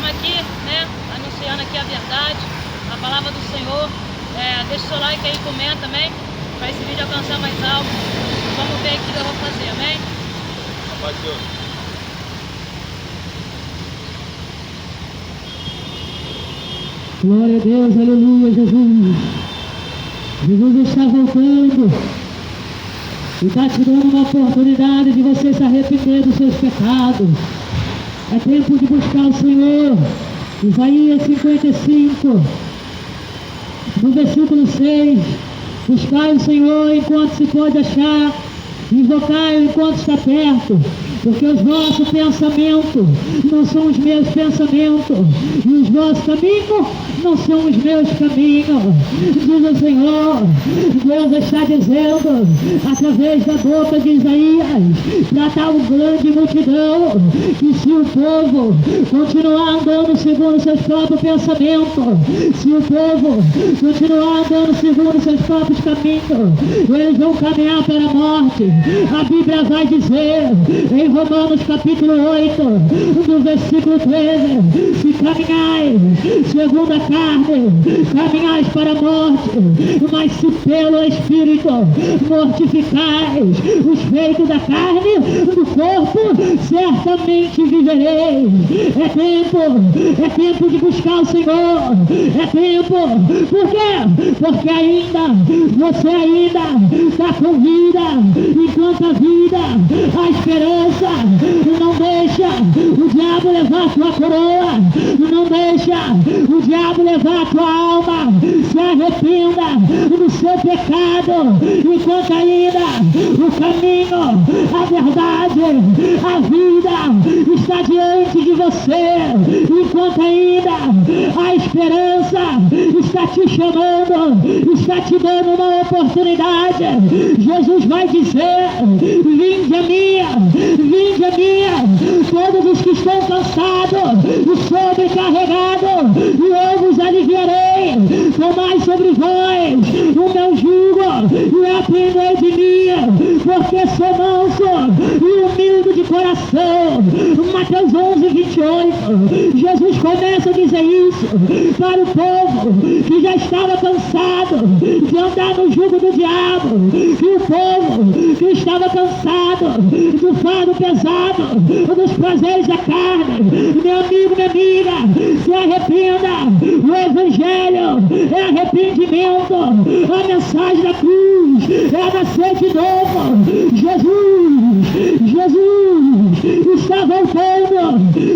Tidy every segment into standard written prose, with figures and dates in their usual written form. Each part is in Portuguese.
estamos aqui, né, anunciando aqui a verdade, a palavra do Senhor. Deixa o seu like aí, comenta também, para esse vídeo alcançar mais alto. Vamos ver o que eu vou fazer, amém? Paz de Deus. Glória a Deus, aleluia, Jesus. Jesus está voltando e está te dando uma oportunidade de você se arrepender dos seus pecados. É tempo de buscar o Senhor. Isaías 55, no versículo 6. Buscai o Senhor enquanto se pode achar, invocai-o enquanto está perto, porque os vossos pensamentos não são os meus pensamentos, e os vossos caminhos não são os meus caminhos, diz o Senhor. Deus está dizendo, através da boca de Isaías, para tal grande multidão, que se o povo continuar andando segundo seus próprios pensamentos, se o povo continuar andando segundo seus próprios caminhos, eles vão caminhar para a morte. A Bíblia vai dizer, em Romanos capítulo 8, no versículo 13, se caminhais segundo a carne, caminhais para a morte, mas se pelo Espírito mortificais os feitos da carne, do corpo, certamente vivereis. É tempo de buscar o Senhor, é tempo, por quê? Porque você ainda está com vida, enquanto a vida, a esperança, não deixa o diabo levar a tua coroa, não deixa o diabo levar a tua alma. Se arrependa do seu pecado, enquanto ainda o caminho, a verdade, a vida está diante de você, enquanto ainda a esperança está te chamando, está te dando uma oportunidade. Jesus vai dizer, vinde a mim, todos os que estão cansados e sobrecarregados, e eu vos aliviarei. Tomai sobre vós o meu jugo e aprendei de mim, porque sou manso e humilde de coração. Mateus 11, 28. Jesus começa a dizer isso para o povo que já estava cansado de andar no jugo do diabo, que o povo que estava cansado do fardo pesado, dos prazeres da carne. Meu amigo, minha amiga, se arrependa. O Evangelho é arrependimento, a mensagem da cruz é nascer de novo. Jesus está voltando,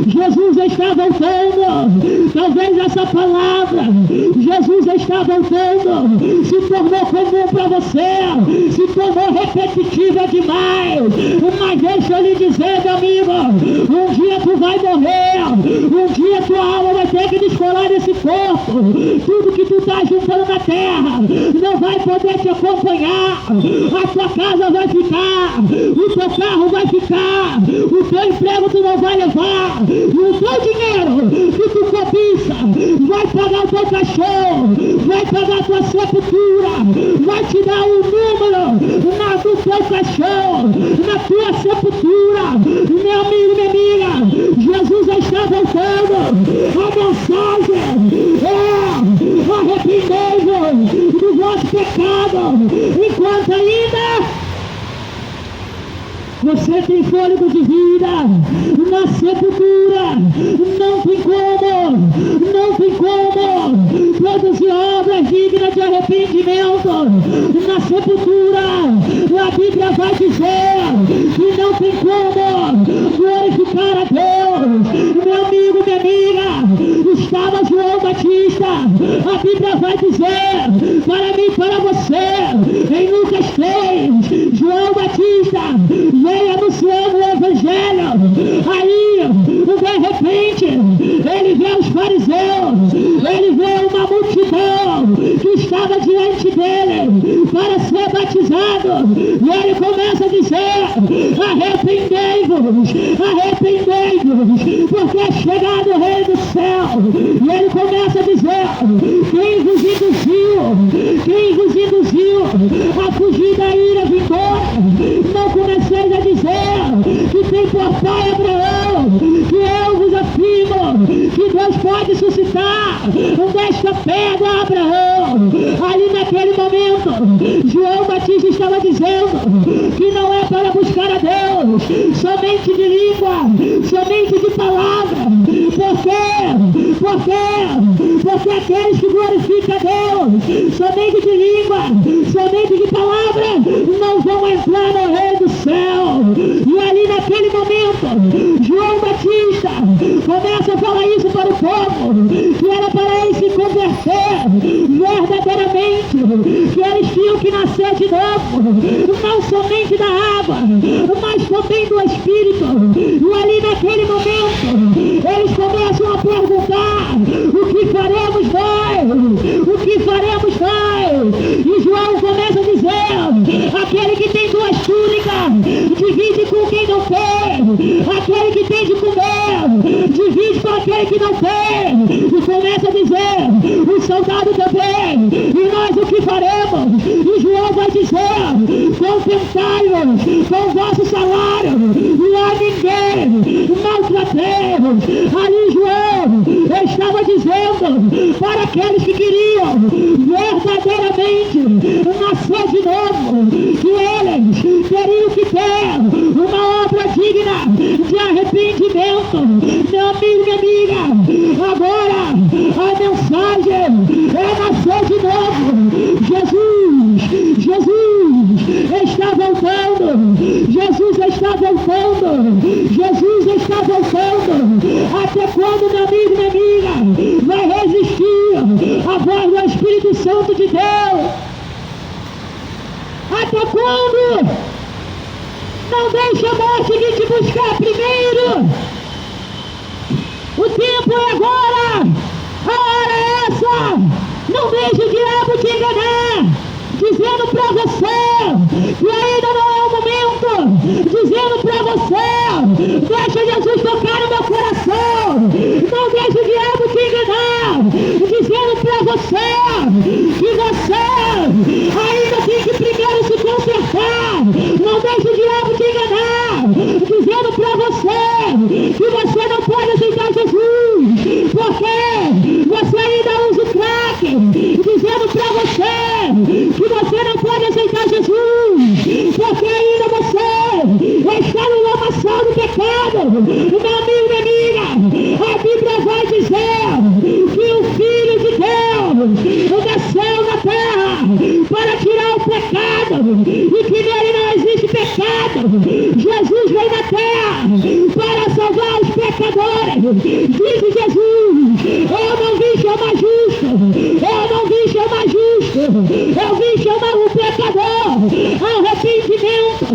Jesus está voltando. Talvez essa palavra, Jesus está voltando, se tornou comum para você, se tornou repetitiva demais. Mas deixa eu lhe dizer, meu amigo, um dia tu vai morrer, um dia tua alma vai ter que descolar desse corpo. Tudo que tu está juntando na terra não vai poder te acompanhar. A tua casa vai ficar, o teu carro vai ficar, o teu emprego tu não vai levar, e o teu dinheiro que tu cobiça vai pagar o teu cachorro, vai pagar a tua sepultura, vai te dar um número do teu cachorro, na tua sepultura. Meu amigo, minha amiga, Jesus está voltando. A mensagem é: arrependei-vos do vosso pecado, enquanto ainda você tem fôlego de vida. Na sepultura não tem como produzir obras dignas de arrependimento. Na sepultura a Bíblia vai dizer que não tem como glorificar a Deus. Meu amigo, minha amiga, estava João Batista. A Bíblia vai dizer para mim e para você, em Lucas 3, João Batista veio anunciando o Evangelho. Aí, de repente, ele vê os fariseus, ele vê uma multidão que estava diante dele para ser batizado, e ele começa a dizer: arrependei-vos, porque é chegado o Rei do Céu. E ele começa a dizer: quem vos induziu a fugir da ira vindoura? Não comeceis a dizer que tem por pai Abraão, que eu vos afirmo que Deus pode suscitar desta pedra, Abraão. Ali naquele momento, João Batista estava dizendo que não é para buscar a Deus somente de língua, somente de palavra. Por quê? Porque aqueles que glorificam a Deus somente de língua, somente de palavra, não vão entrar no reino do céu. E ali naquele momento, João Batista começa a falar isso para o povo, que era para eles se converter verdadeiramente, que eles tinham que nascer de novo, não somente da água, mas também do Espírito. E ali naquele momento, eles começam a perguntar: o que faremos nós? O que faremos nós? E João começa a dizer: aquele que tem duas túnicas, divide com quem não tem. Aquele que tem de comer, divide com aquele que não tem. E começa a dizer: o soldado também. E nós o que faremos? E João vai dizer: contentai-vos com o vosso salário, e a ninguém maltratemos. Ali João estava dizendo para aqueles que queriam verdadeiramente nascer de novo, que eles teriam que ter uma obra digna de arrependimento. Meu amigo, minha amiga, agora a mensagem é nascer de novo. Jesus está voltando. Jesus está voltando. Jesus está voltando. Até quando, meu amigo, minha amiga, vai resistir a voz do Espírito Santo de Deus? Até quando? Não deixe a morte vir te buscar primeiro. O tempo é agora. A hora é essa. Não deixe o diabo te enganar, dizendo para você que ainda não é o momento, dizendo para você: deixa Jesus tocar no meu coração. Não deixe o diabo te enganar, dizendo para você que você ainda tem que primeiro se consertar. Não deixe o diabo te enganar, dizendo para você que você não pode aceitar Jesus, porque você ainda usa o crack, dizendo para você que você não pode aceitar Jesus, porque ainda você está no lamaçal do pecado. Meu amigo, minha amiga, a Bíblia vai dizer que o Filho de Deus desceu na terra para tirar o pecado, e que nele não existe pecado. Jesus veio na terra para salvar os pecadores. Diz Jesus: eu não vim chamar justo, eu não vim chamar justo, eu vim chamar o pecador ao arrependimento.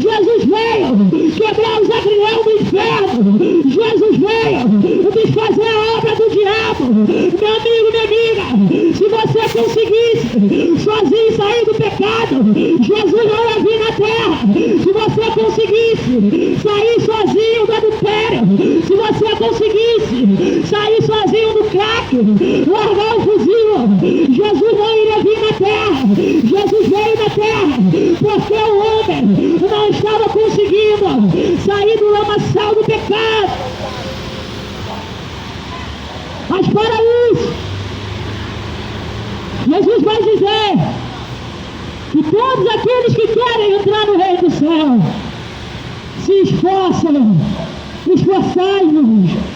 Jesus veio quebrar os agrilhões do inferno. Jesus veio desfazer a obra do diabo. Meu amigo, minha amiga, se você conseguisse sozinho sair do pecado, Jesus não ia vir na terra. Se você conseguisse sair sozinho do adultério, se você conseguisse sair sozinho do crack, largar o fuzil, Jesus não iria vir na terra. Jesus veio na terra porque o homem não estava conseguindo sair do lamaçal do pecado. Mas para isso, Jesus vai dizer que todos aqueles que querem entrar no reino do céu se esforçai-vos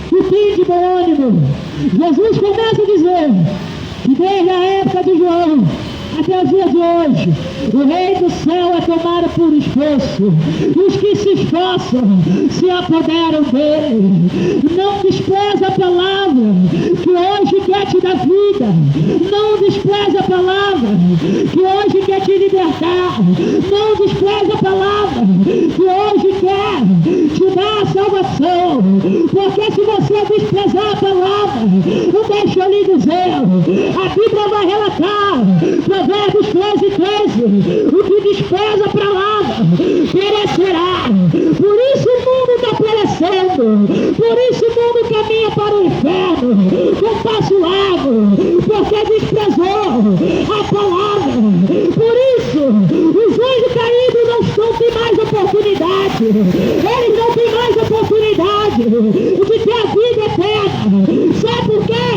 e tende bom ânimo. Jesus começa a dizer que desde a época de João até os dias de hoje, o reino do céu é tomado por esforço. Os que se esforçam se apoderam dele. Não despreza a palavra que hoje quer te dar vida. Não despreza a palavra que hoje quer te libertar. Não despreza a palavra que hoje quer te dar a salvação. Porque se você desprezar a palavra, deixa eu lhe dizer, a Bíblia vai relatar, Provérbios 13:13, o que despreza a palavra perecerá. Por isso o mundo está perecendo, por isso o mundo caminha para o inferno com passo largo, porque desprezou a palavra. Por isso os anjos caídos não têm mais oportunidade, eles não têm mais oportunidade de ter a vida eterna. Sabe por quê?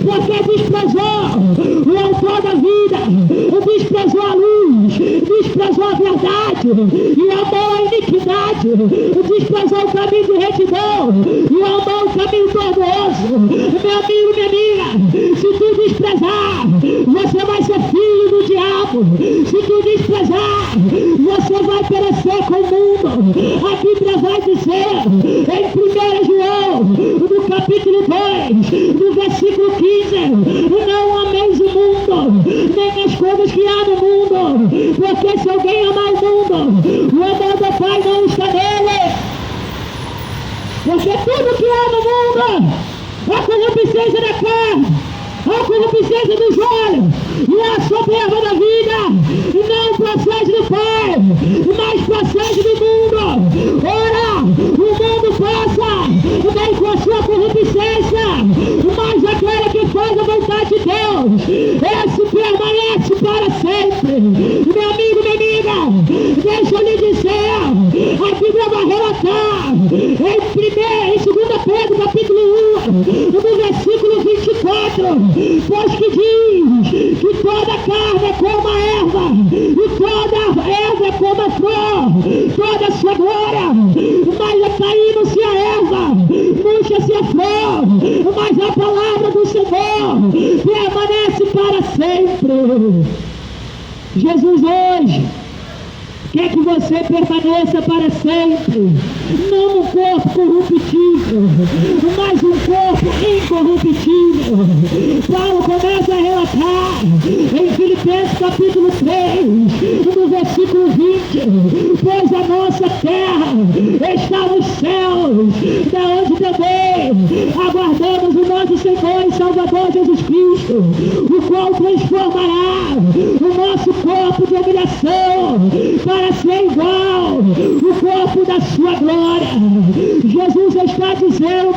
Porque desprezou o autor da vida, desprezou a luz, desprezou a verdade e amou a iniquidade, desprezou o caminho de retidão e amou o caminho tortuoso. Meu amigo, minha amiga, se tu desprezar, você vai ser filho do diabo. Se tu desprezar, você vai perecer com o mundo. A Bíblia vai dizer em 1 João, no capítulo 2, no versículo 15, não ameis o mundo, nem as coisas que há no mundo, porque se alguém amar o mundo, o amor do Pai não está nele. Porque tudo que há no mundo, a concupiscência da carne, a concupiscência dos olhos e a soberba da vida, não procede do Pai, mas procede do mundo. Ora, o mundo passa, vem com a sua concupiscência, mas aquele que faz a vontade de Deus, esse permanece para sempre. Meu amigo, minha amiga, deixa eu lhe dizer, a Bíblia vai relatar em 2 Pedro capítulo 1, no versículo 24, pois que diz que toda carne é como a erva, e toda erva é como a flor, toda a sua glória, mas caindo-se a erva, murcha-se a flor, mas a palavra do Senhor permanece para sempre. Jesus hoje quer que você permaneça para sempre, não um corpo corruptível, mas um corpo incorruptível. Paulo começa a relatar em Filipenses capítulo 3, no versículo 20, pois a nossa terra está nos céus, da onde também aguardamos o nosso Senhor e Salvador Jesus Cristo, o qual transformará o nosso corpo de humilhação para ser igual o corpo da sua glória. Jesus está dizendo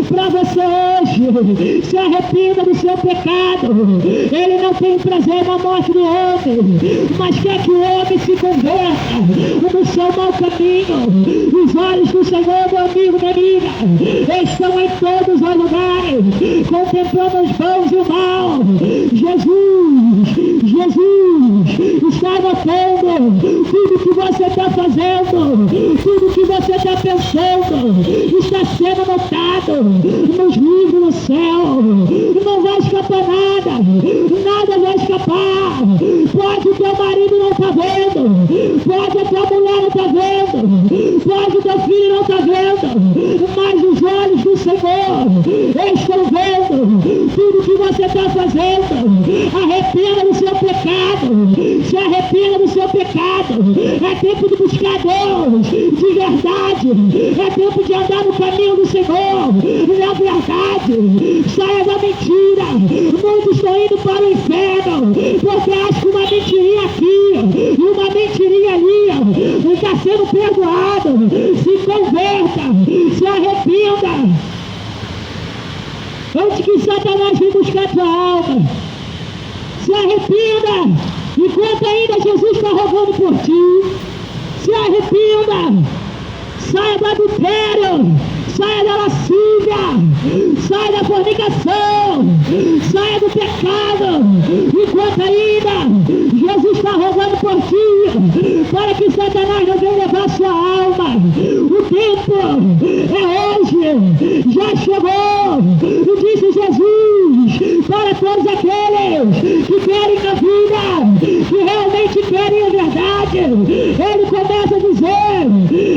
para você hoje, se arrependa do seu pecado. Ele não tem prazer na morte do homem, mas quer que o homem se converta no seu mau caminho. Os olhos do Senhor, meu amigo, minha amiga, estão em todos os lugares, contemplando os bons e o mal. Jesus está notando tudo que você está fazendo, tudo que você está pensando, está sendo anotado nos livros do céu. Não vai escapar nada, nada vai escapar. Pode o teu marido não estar vendo, pode a tua mulher não estar vendo, pode o teu filho não estar vendo, mas os olhos do Senhor estão vendo tudo que você está fazendo. Arrependa do seu pecado, se arrependa do seu pecado. É tempo de buscar Deus de verdade, é tempo de andar no caminho do Senhor, na verdade. Saia da mentira. Muitos estão indo para o inferno porque acham que uma mentirinha aqui e uma mentirinha ali está sendo perdoado. Se converta, se arrependa antes que Satanás venha buscar tua alma. Se arrependa enquanto ainda Jesus está rogando por ti. Se arrependa, saia do adultério, saia da lascívia, saia da fornicação, saia do pecado, enquanto ainda Jesus está rogando por ti, para que Satanás não venha levar sua alma. O tempo é hoje, já chegou, disse Jesus, para todos aqueles que querem a vida, que realmente querem a verdade. Ele começa a dizer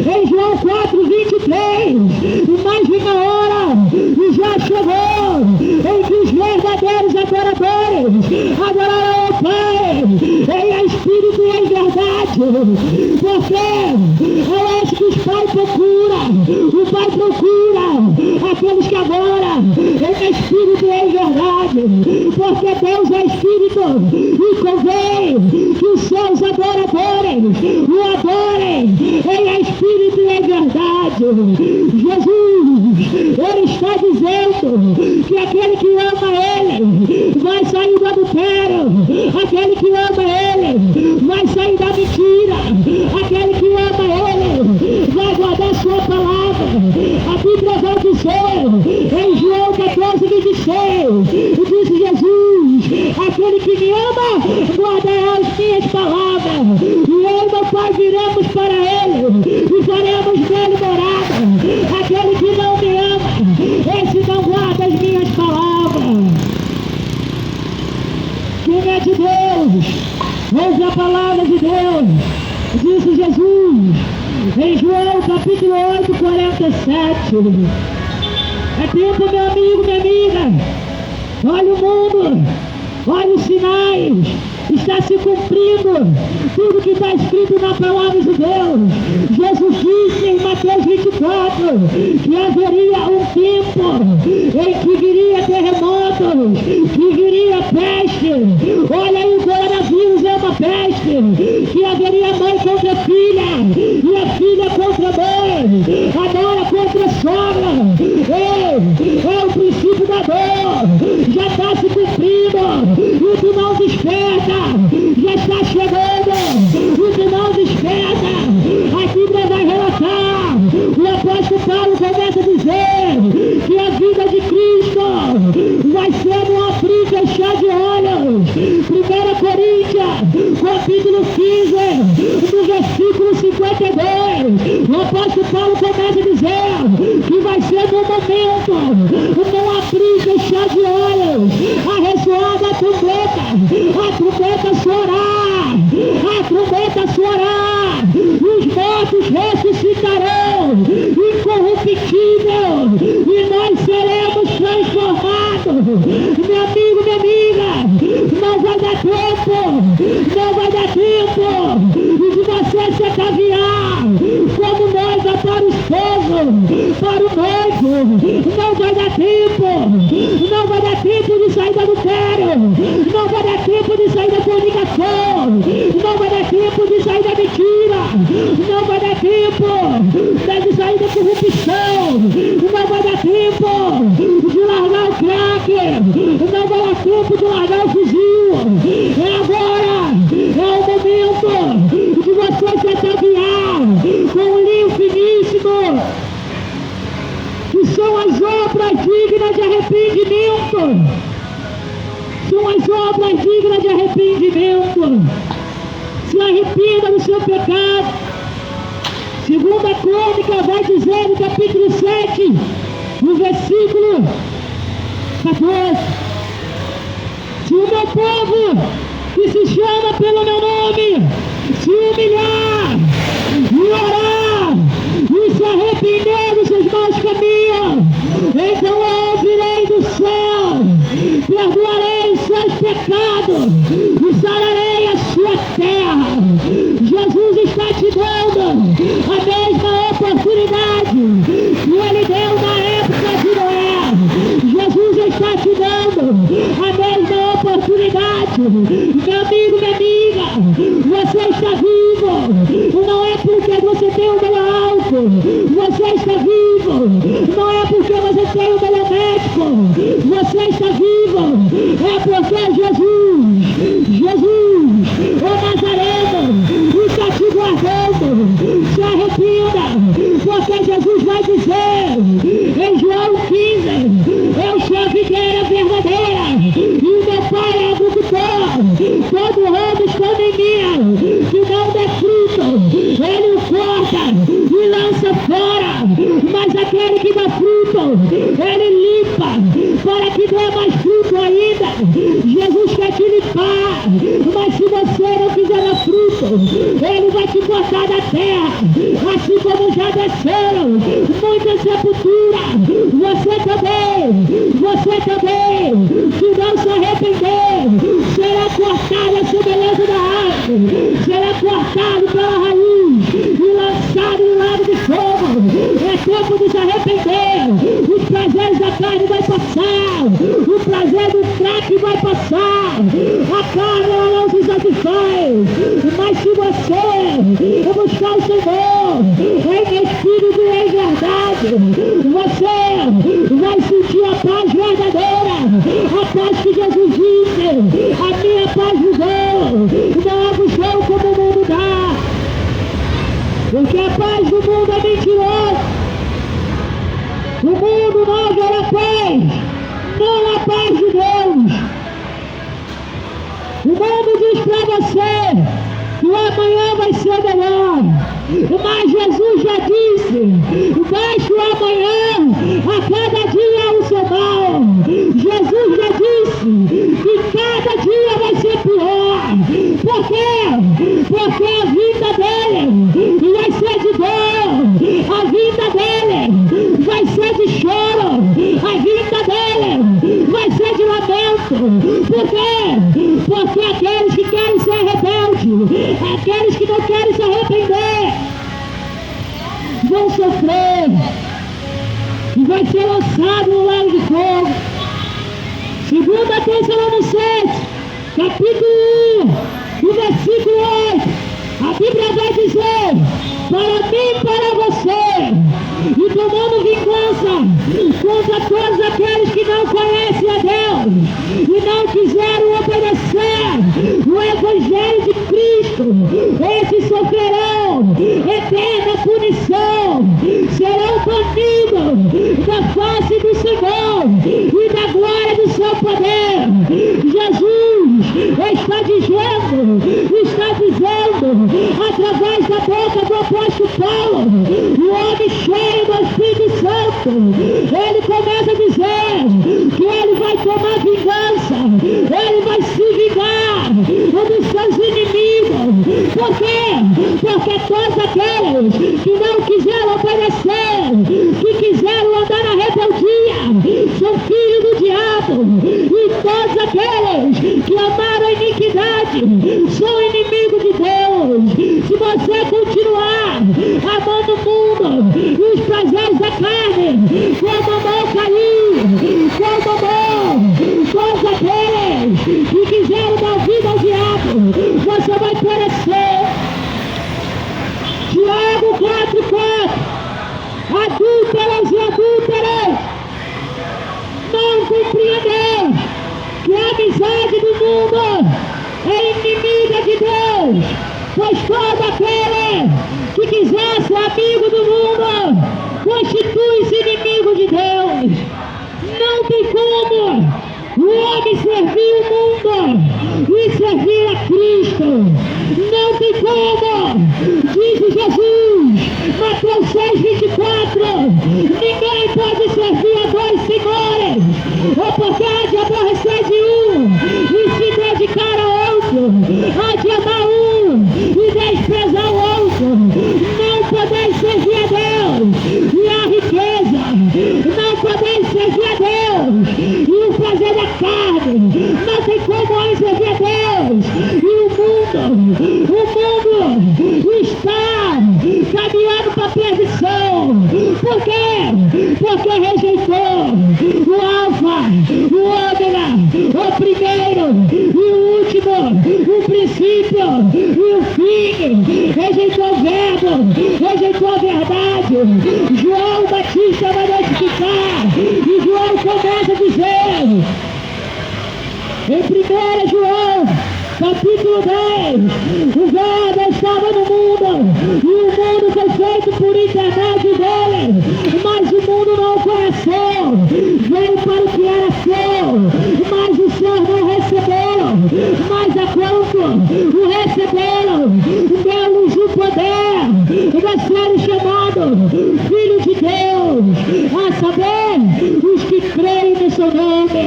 em João 4:23, mas vem a hora, e já chegou, em que os verdadeiros adoradores adorarão ao Pai em espírito e em verdade. Porque é isso que o Pai procura aqueles que adoram em espírito e em verdade, porque Deus é espírito e convém que os seus adoradores o adorem em espírito e em verdade. Jesus, Ele está dizendo que aquele que ama Ele vai sair do adultério, aquele que ama Ele vai sair da mentira, aquele que ama Ele vai guardar sua palavra. A Bíblia vai dizer em João 14:14, seguinte cheio. E disse Jesus: aquele que me ama, guardará as minhas palavras. E eu e meu Pai viremos para ele e faremos nele morada. Aquele que não me ama, esse não guarda as minhas palavras. Quem é de Deus, ouve a palavra de Deus. Disse Jesus em João capítulo 8, 47. É tempo, meu amigo, minha amiga. Olha o mundo, olha os sinais. Está se cumprindo tudo que está escrito na palavra de Deus. Jesus disse em Mateus 24 que haveria um tempo em que viria terremotos, que viria peste. Olha aí, o coronavírus é uma peste. Que haveria mãe contra filha, e a filha contra mãe, a nora contra a sogra. É o princípio da dor. Já está se cumprindo. E tu não desperta. Já está chegando. E tu não desperta. A Bíblia vai relatar. O apóstolo Paulo começa a dizer que a vida de Cristo vai ser um abrir e fechar de olhos. 1 Coríntios, capítulo 15, no versículo 52, o apóstolo Paulo começa a dizer que vai ser no momento, não abrir e fechar de olhos, a ressoar da trombeta chorar, a trombeta chorar, os mortos ressuscitarão, incorruptível, e nós seremos transformados. Meu amigo, minha amiga, não vai dar tempo de você se ataviar como noiva para o esposo, para o noivo. Não vai dar tempo de sair do adultério, não vai dar tempo de sair da fornicação, não vai dar tempo de sair da mentira, não vai dar tempo de sair da corrupção, não vai dar tempo de largar o crack, não vai dar tempo de largar o fuzil. É agora, é o momento de você se ataviar com um linho finíssimo, que são as obras dignas de arrependimento. São as obras dignas de arrependimento. Se arrependa do seu pecado. Segunda Crônica vai dizer no capítulo 7, no versículo 14: se o meu povo, que se chama pelo meu nome, se humilhar e orar e se arrepender dos seus maus caminhos, então eu ouvirei do céu, perdoarei os seus pecados e sararei a sua terra. Jesus está te dando a mesma oportunidade que ele deu na época de Noé. Jesus está te dando a mesma oportunidade. Meu amigo, minha amiga, você está vivo, não é porque você tem o melhor álcool. Você está vivo, não é porque você tem o melhor médico. Você está vivo, é porque Jesus, o Nazareno, está te guardando. Se arrependa, porque Jesus vai dizer em João 15: eu sou a videira verdadeira e meu Pai é agricultor. Todo ramo estando em mim que não der fruto, ele o corta e lança fora, mas aquele que dá fruto, ele limpa para que dê mais fruto ainda. Jesus quer te limpar, mas se você não quiser dar fruto, ele vai te cortar da terra, assim como já desceram muitas sepulturas. Você também, se não se arrepender, será cortado a semelhança da árvore, será cortado pela raiz e lançado no lago de fogo. É tempo de se arrepender. Os prazeres da carne vai passar, o prazer do crack vai passar, a carne ela não se satisfaz, mas se você buscar o Senhor em espírito e em verdade, você vai sentir a paz verdadeira, a paz que Jesus disse: a minha paz vos dou, não a vos dou como o mundo dá, porque a paz do mundo é mentirosa. O mundo não haverá paz, você que o amanhã vai ser melhor. Mas Jesus já disse: baixe o amanhã, a cada dia o seu mal. Jesus já disse que cada dia vai ser pior. Por quê? Porque a vida dele vai ser de dor, a vida dele vai ser de choro, a vida dele vai ser de lamento. Por quê? Porque aqueles que querem ser rebeldes, aqueles que não querem se arrepender, vão sofrer e vai ser lançado no lago de fogo. 2 Tessalonicenses, capítulo 1, o versículo 8, a Bíblia vai dizer: para mim e para você, e tomando vingança contra todos aqueles que não conhecem a Deus e não quiseram obedecer o Evangelho de Cristo, esses sofrerão eterna punição, serão banidos da face do Senhor e da glória do seu poder. Jesus está dizendo através da boca do apóstolo Paulo, o homem cheio do Espírito Santo, ele começa a dizer que ele vai tomar vingança, ele vai se vingar dos seus inimigos. Por quê? Porque todos aqueles que não quiseram obedecer, que quiseram andar na rebeldia, são filhos do diabo. E todos aqueles que amaram a iniquidade são inimigos de Deus. Se você continuar amando o mundo e os prazeres da carne, como amou Caim, como amou todos aqueles que quiseram dar vida ao diabo, você vai perecer. Tiago 4:4, adúlteras e adúlteras, não compreendeis que a amizade do mundo é inimiga de Deus, pois todo aquele que quiser ser amigo do mundo constitui-se inimigo de Deus. Não tem como o homem servir o mundo e servir a Cristo. Não tem como. Diz Jesus, Mateus 6:24, ninguém pode servir a dois senhores, ou porque há de aborrecer de um e se dedicar ao outro, há de amar um e desprezar o outro. Não podeis servir a Deus e a riqueza, não podeis servir a Deus e o prazer da carne. Não tem como homem servir a Deus e o mundo está caminhando para a perdição. Por quê? Porque rejeitou o Alfa, o Ômega, o primeiro e o último, o princípio e o fim. Rejeitou o verbo, rejeitou a verdade. João Batista vai notificar e João começa a dizer em 1 João capítulo 10, o verbo estava no mundo e o mundo foi feito por intermédio dele, mas o mundo não o conheceu. Veio para o que era seu, mas os seus não receberam. Mas a quanto o receberam, deu-lhes o poder de serem chamados filhos de Deus, a saber, os que creem no seu nome.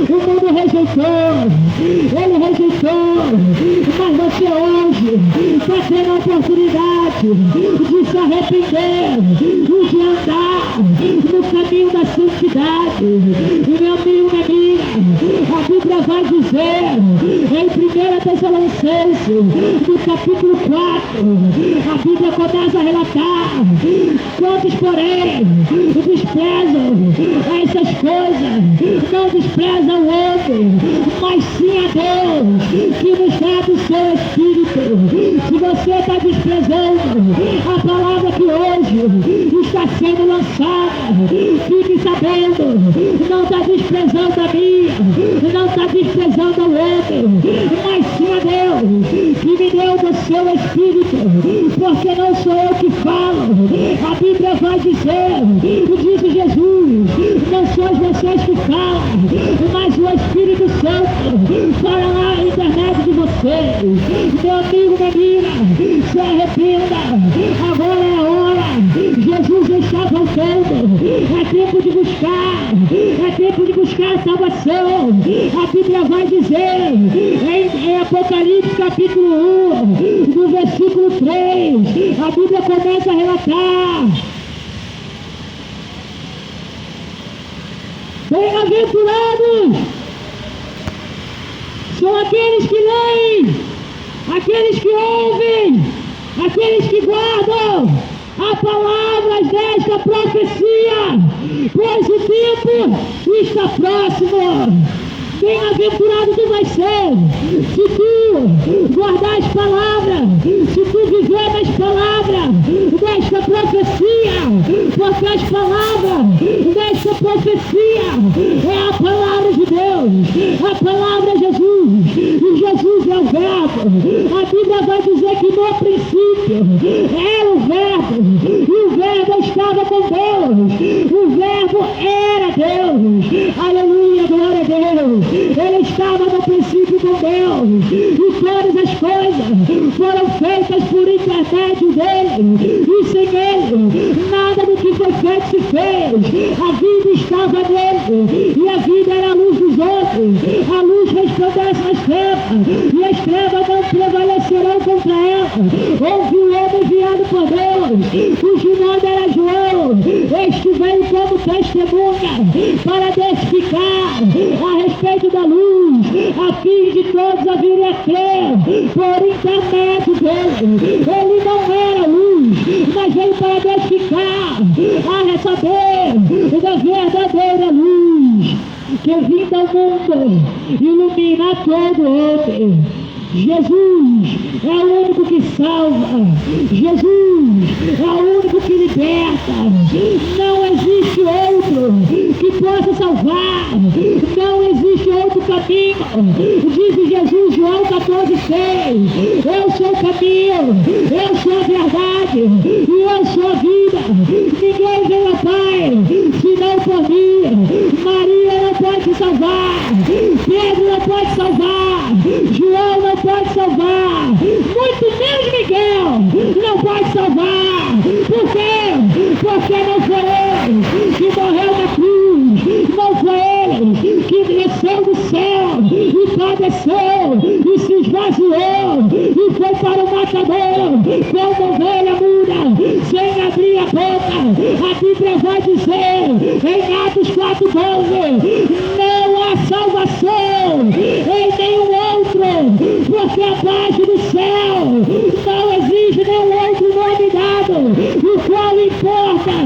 O mundo rejeitou, ele rejeitou, mas você hoje está tendo a oportunidade de se arrepender e de andar no caminho da santidade. E meu amigo, minha amiga, a Bíblia vai dizer em 1 Tessalonicenses, no capítulo 4, a Bíblia começa a relatar: quantos porém desprezam essas coisas, não desprezam o homem, mas sim a Deus que nos dá do seu Espírito. Se você está desprezando a palavra que hoje está sendo lançada, fique sabendo, não está desprezando a minha, não está desprezando o homem, mas sim a Deus que me deu do seu Espírito, porque não sou eu que falo. A Bíblia vai dizer, disse Jesus, não sois vocês que falam, mas o Espírito Santo fala lá na internet vontade de vocês. Meu amigo, menina, se arrependa. Agora é a hora. Jesus está voltando. É tempo de buscar. É tempo de buscar a salvação. A Bíblia vai dizer em Apocalipse capítulo 1, no versículo 3, a Bíblia começa a relatar: bem-aventurados são aqueles que leem, aqueles que ouvem, aqueles que guardam as palavras desta profecia, pois o tempo está próximo. Bem-aventurado tu vais ser, se tu guardar as palavras, se tu viver nas palavras desta profecia, porque as palavras desta profecia é a palavra de Deus, a palavra é Jesus, e Jesus é o Verbo. A Bíblia vai dizer que no princípio era o Verbo, e o Verbo estava com Deus, o Verbo era Deus. Aleluia, glória a Deus. Ele estava no princípio com Deus, e todas as coisas foram feitas por intermédio dele, e sem ele nada do que foi feito se fez. A vida estava nele, e a vida era a luz dos outros. A luz resplandece nas trevas, e as trevas não prevalecerão contra ela. Houve um homem enviado por Deus, cujo nome era João. Este veio como testemunha para testificar a respeito da luz, a fim de todos a virem a crer por intermédio dele. Ele não era luz, mas veio para testificar, a saber da verdadeira luz que vinda ao mundo ilumina todo homem. Jesus é o único que salva, Jesus é o único que liberta. Não existe outro que possa salvar, não existe outro caminho. Diz Jesus, João 14,6: eu sou o caminho, eu sou a verdade e eu sou a vida. Ninguém vem ao Pai senão por mim. Maria não pode te salvar, Pedro não pode salvar, João não pode salvar, muito menos Miguel não pode salvar. Por quê? Porque não foi ele que morreu na cruz, não foi ele que desceu do céu e padeceu e se esvaziou e foi para o matador como ovelha muda, sem abrir a boca. A Bíblia vai dizer em Atos 4,12: não há salvação em nenhum outro, porque abaixo do céu não existe nenhum outro nome dado, o qual importa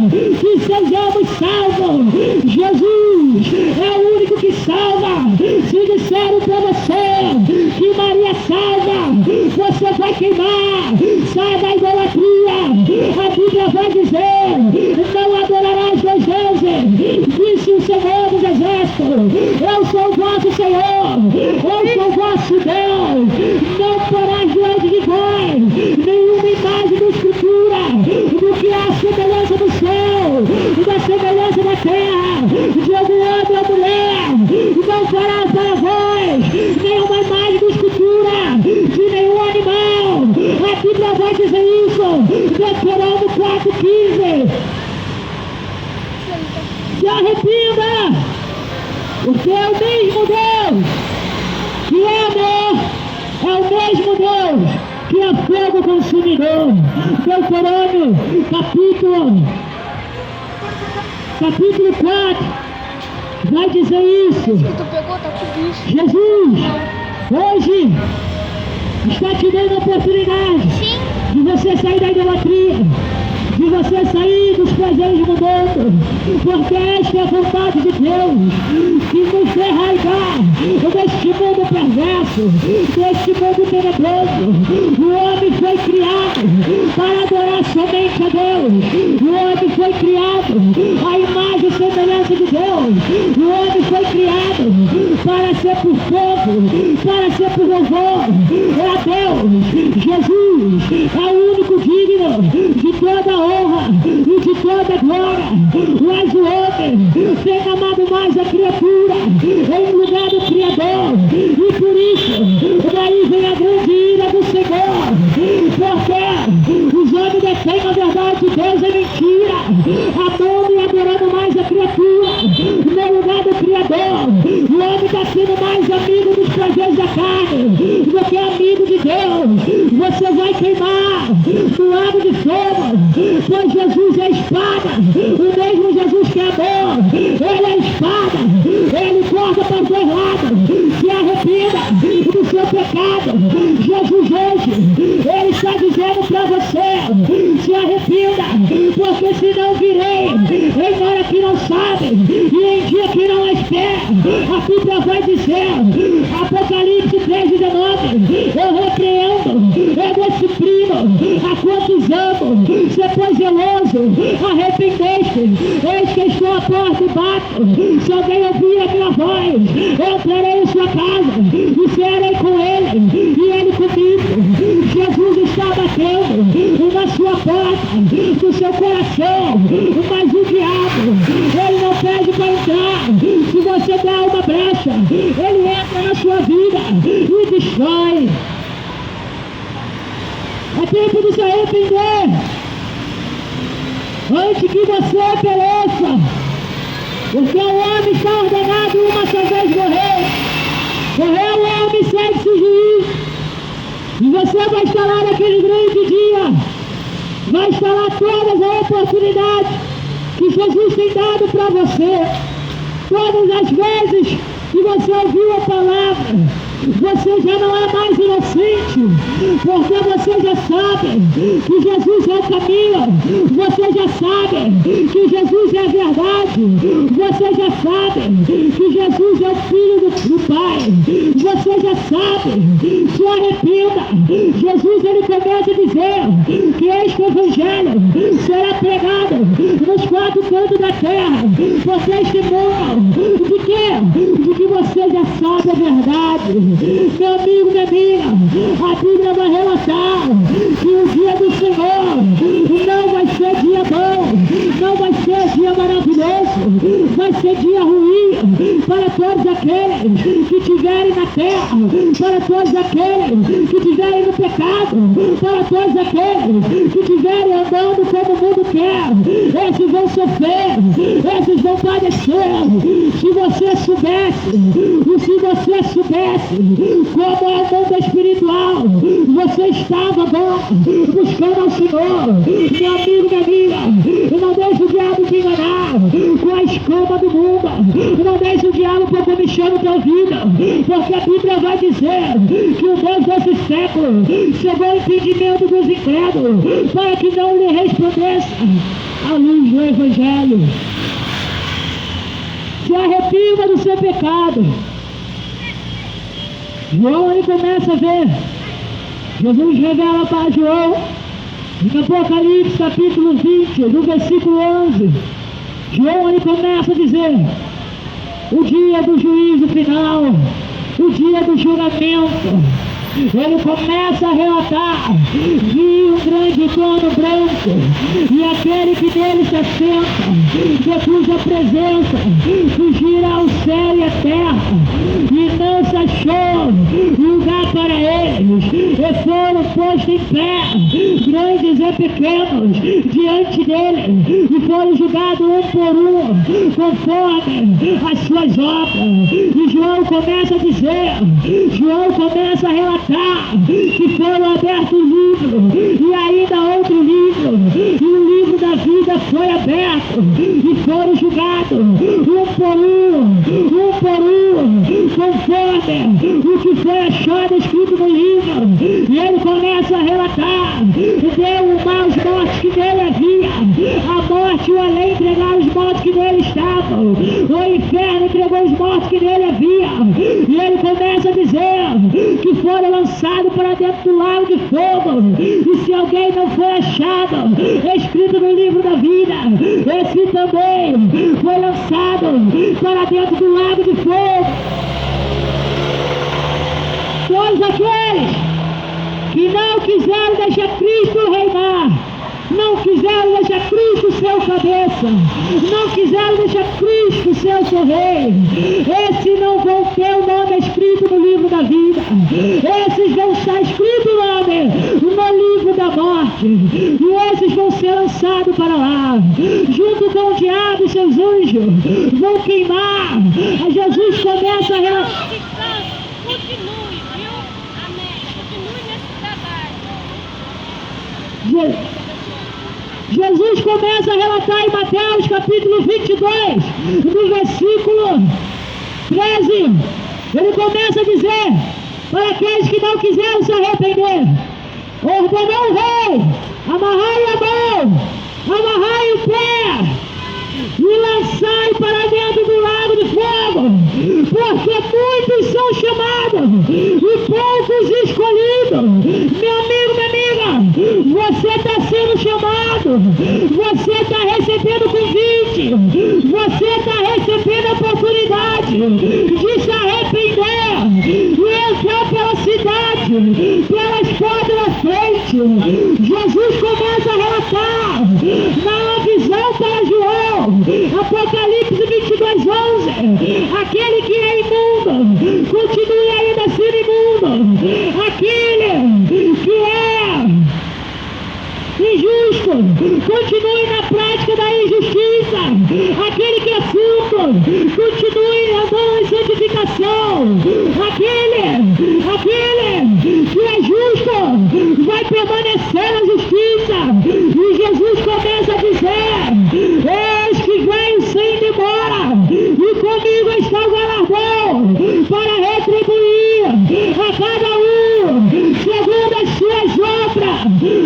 que sejamos salvos. Jesus é o único que salva. Se disseram para você que Maria salva, você vai queimar. Sai da idolatria. A Bíblia vai dizer: não adorarás dois deuses, disse o Senhor dos Exércitos. Eu sou o vosso Senhor, eu sou o vosso Deus. Não porás diante de vós nenhuma imagem de escultura do que há a semelhança do céu, da semelhança da terra, de algum homem ou mulher. Não farás para vós nenhuma imagem de escultura de nenhum animal. A Bíblia vai dizer isso, Deuteronômio 4,15. Se arrependa, porque é o mesmo Deus que é amor, é o mesmo Deus que é fogo consumidor. Deuteronômio capítulo 4 vai dizer isso. Jesus hoje está te dando a oportunidade de você sair da idolatria, de você sair dos prazeres do mundo, porque esta é a vontade de Deus, que nos dê arraigar deste mundo perverso, deste mundo tenebroso. O homem foi criado para adorar somente a Deus. O homem foi criado à imagem e semelhança de Deus. O homem foi criado para ser por fogo, para ser por louvor. É a Deus. Jesus é o único digno de toda a honra e de toda glória. Mas o homem tem amado mais a criatura em lugar do Criador, e por isso daí Criador. O homem está sendo mais amigo dos prazeres da carne do que amigo de Deus. Você vai queimar no lago de fogo, pois Jesus é a espada. O mesmo Jesus que é amor, Ele é a espada. Ele corta para os dois lados. Se arrependa do seu pecado. Jesus hoje, Ele está dizendo para você: se arrependa, porque senão virei em hora que não sabe e em dia que não espera. A Bíblia vai dizer, Apocalipse 3:19, eu repreendo, eu disciplino a quantos amo. Se for zeloso, arrependeste, eis que estou à porta e bato. Se alguém ouvir a minha voz, eu entrarei em sua casa e serei com ele e ele comigo. Jesus está batendo na sua porta, no seu coração, mas o diabo, ele não pede para entrar. Se você der uma brecha, ele entra na sua vida e destrói. É tempo de se arrepender antes que você pereça, porque o homem está ordenado uma só vez morrer. Morreu o homem, segue-se o juiz, e você vai estar lá naquele grande dia, vai estar lá todas as oportunidades que Jesus tem dado para você. Todas as vezes que você ouviu a palavra, você já não é mais inocente, porque você já sabe que Jesus é o caminho, você já sabe que Jesus é a verdade, você já sabe que Jesus é o Filho do Pai, você já sabe. Se arrependa. Jesus, ele começa a dizer que este evangelho será pregado nos quatro cantos da terra, por testemunho de quê? De que você já sabe a verdade. Meu amigo, minha amiga, a Bíblia vai relatar que o dia do Senhor não vai ser dia bom, não vai ser dia maravilhoso, vai ser dia ruim para todos aqueles que estiverem na terra, para todos aqueles que estiverem no pecado, para todos aqueles que estiverem andando como o mundo quer. Esses vão sofrer, esses vão padecer. Se você soubesse como é o mundo espiritual, você estava buscando ao Senhor. Meu amigo, minha amiga, não deixe o diabo te enganar com a escama do mundo, não deixe o diabo pôr comichão na tua vida, porque a Bíblia vai dizer que o Deus desse século chegou ao impedimento dos incrédulos para que não lhe resplandeça a luz do Evangelho. Se arrependa do seu pecado. João, ele começa a ver, Jesus revela para João, em Apocalipse capítulo 20, do versículo 11, João, ele começa a dizer, o dia do juízo final, o dia do julgamento. Ele começa a relatar, vi um grande trono branco, e aquele que nele se assenta, de cuja presença fugirá o céu e a terra, e não se achou lugar para eles, e foram postos em pé, grandes e pequenos, diante dele, e foram julgados um por um, conforme as suas obras. E João começa a dizer, João começa a relatar que foram abertos livros, e ainda outro livro, e o livro da vida foi aberto, e foram julgados um por um, conforme o que foi achado escrito no livro. E ele começa a relatar, deu maus mortes que nele havia, a morte e o além entregaram os mortos que nele estavam, o inferno entregou os mortos que nele havia. E ele começa a dizer que foram lançados para dentro do lago de fogo, e se alguém não foi achado escrito no livro da vida, esse também foi lançado para dentro do lago de fogo. Todos aqueles que não quiseram deixar Cristo reinar, não quiseram deixar Cristo ser o cabeça, não quiseram deixar Cristo ser o seu rei, esses não vão ter o nome escrito no livro da vida, esses vão estar escrito o nome no livro da morte, e esses vão ser lançados para lá, junto com o diabo e seus anjos, vão queimar. Aí Jesus começa a relatar. Continue, viu? Amém. Continue nesse trabalho. Jesus começa a relatar em Mateus capítulo 22, no versículo 13. Ele começa a dizer para aqueles que não quiseram se arrepender: ordenou o rei, amarrai a mão, amarrai o pé e lançai para dentro do lago de fogo, porque muitos são chamados e poucos escolhidos. Meu amigo, minha amiga, você está sendo chamado, você está recebendo convite, você está recebendo a oportunidade de se arrepender e entrar pela cidade, pelas portas da frente. Jesus começa a relatar na visão para João, Apocalipse 22:11, aquele que é imundo continue ainda sendo imundo, aquele que é injusto continue na prática da injustiça, aquele que é santo continue andando em santificação, aquele que é justo vai permanecer na justiça. E Jesus começa a dizer: eis que venho sem demora, e comigo está o galardão para retribuir a cada um segundo as suas obras.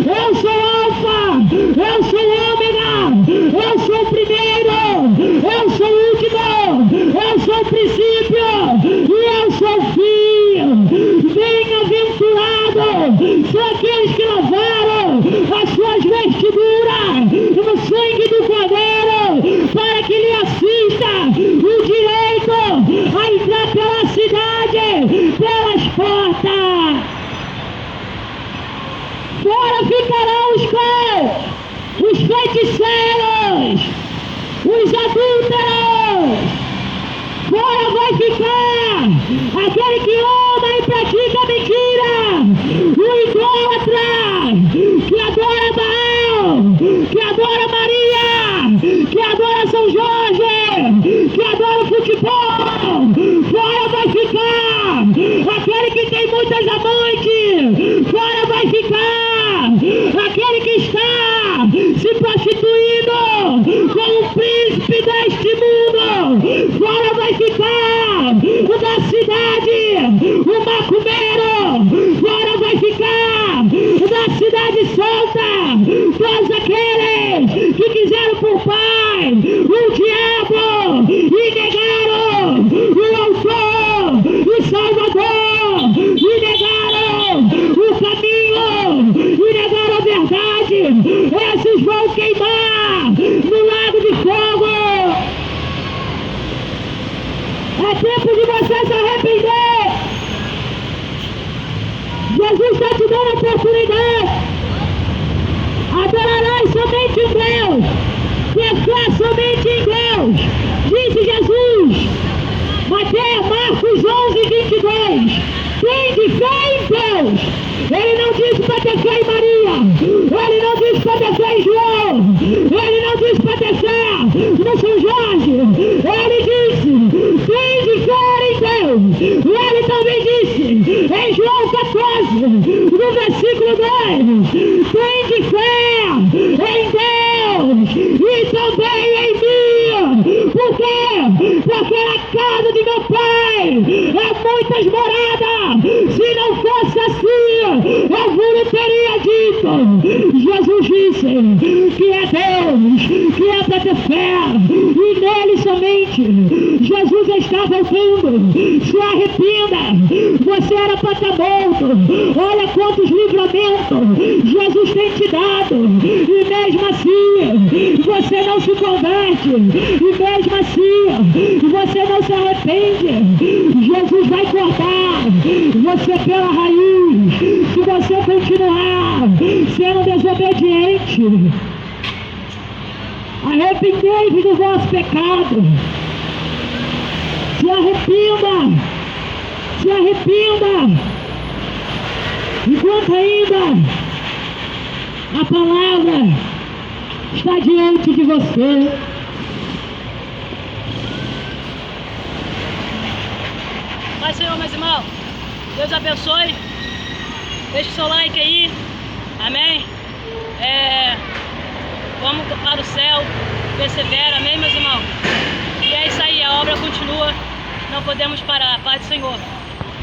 Eu sou Alfa, eu sou Ômega, eu sou o primeiro, eu sou o último, eu sou o princípio e eu sou o fim. Bem-aventurados são aqueles que lavaram as suas vestiduras no sangue do Cordeiro, para que lhe assista o direito a entrar pela cidade, pelas portas. Fora ficarão os feiticeiros, os adúlteros. Fora vai ficar aquele que ama e pratica mentira, o idólatra, que adora Baal, que adora Maria, que adora São Jorge, que adora futebol. Fora vai ficar aquele que tem muitas amantes. Fora vai ficar aquele que está se prostituindo com o príncipe deste mundo. Fora vai ficar da cidade o macumbeiro. Fora vai ficar da cidade santa todos aqueles que quiseram por pai o diabo e negaram o autor e salvador, e negaram o caminho, e negaram a verdade. Esses vão queimar no lago de fogo. É tempo de você se arrepender. Jesus está te dando a oportunidade. Adorarás somente em Deus, pensar somente em Deus, disse Jesus. Marcos 11:22. Tende fé em Deus. Ele não disse para ter fé em Maria, ele não disse para ter fé em João, ele não disse para ter fé no São Jorge, ele disse: tende fé em Deus. E ele também disse em João 14, no versículo 10: tende fé em Deus e também em mim. Por quê? Porque na casa de meu pai é muitas moradas. Se não fosse assim, eu vos teria dito. Jesus disse que é Deus, que é para ter fé, e nele somente. Jesus está voltando. Se arrependa. Você era para estar morto. Olha quantos livramentos Jesus tem te dado. E mesmo assim, você não se converte. E mesmo assim, você não se arrepende. Jesus vai cortar você pela raiz. Se você continuar sendo desobediente, arrependei-vos do vosso pecado. Se arrependa. Se arrependa. Enquanto ainda A palavra está diante de você. Pai, Senhor, meus irmãos, Deus abençoe. Deixe o seu like aí. Amém? Vamos para o céu. Persevera, amém, meus irmãos? E é isso aí, a obra continua. Não podemos parar. Paz do Senhor.